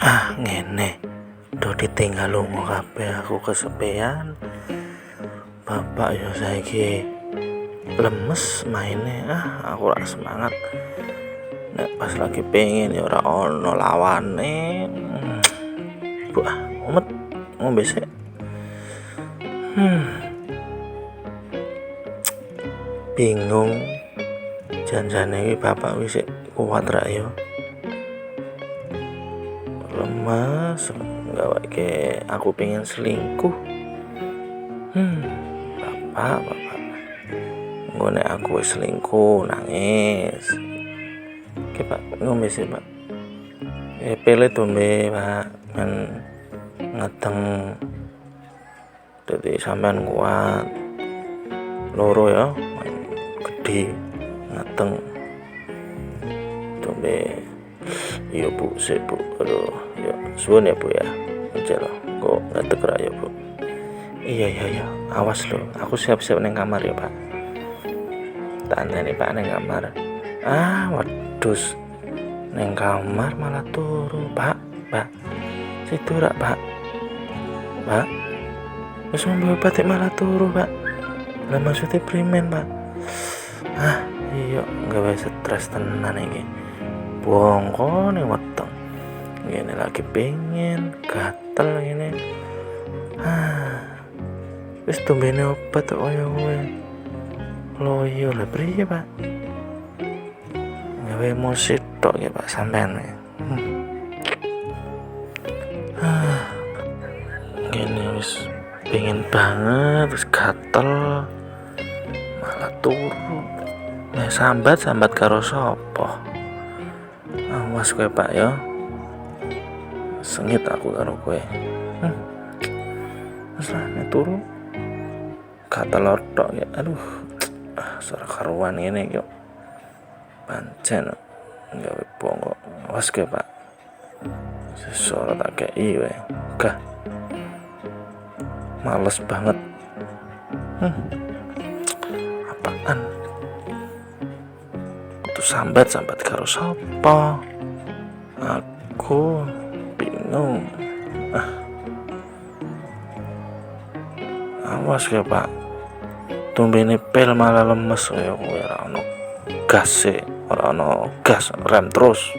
Ngene do ditinggal lunga kabeh aku kesepian. Bapak yo saiki lemes maine, aku ora semangat. Nek pas lagi pengen ya ora ono lawane. Umet ngombe sik. Bingung janjane iki bapak wis kuat ra yo. Lemes gawake aku pengen selingkuh. Bapak ngone aku wis selingkuh nangis. Oke Pak, ngombe sih Pak. Pele tombe Pak, men ngeteng. Jadi sampean kuat. Loro ya, gede ngeteng. Tombe iya Bu, sik Bu. Aduh, ya suwun ya Bu ya. Aja loh, kok ngetek ra ya Bu. Iya, awas loh. Aku siap-siap neng kamar ya Pak. Tanteni Pak neng kamar. Wedus. Neng kamar malah turu Pak. Situ rak Pak. Wis ngombe obat malah turu Pak. Lah maksudnya primen Pak. Iya gawe stres tenan iki. Bongko ning weteng. Ngene lagi pengen gatel ngene. Wis tumbene obat kok kaya kowe. Loyo lah priye Pak? Gawe emosi tok ya Pak sampean. Gini wis pengen banget, wis gatel malah turu. Sambat karo sapa? Awas kowe Pak ya. Sengit aku karo kowe. Wis lah nek turu gatel tok ya. Aduh. Sora karuan ngene iki. Pancen gawe bongko. Awas kowe Pak. Sesora tak kei wae. Gah. Males banget. Apaan? Itu sambat karo sapa? Aku bingung. Awas ya Pak. Tumbene pel malah lemes kaya kowe ora ono gas rem terus.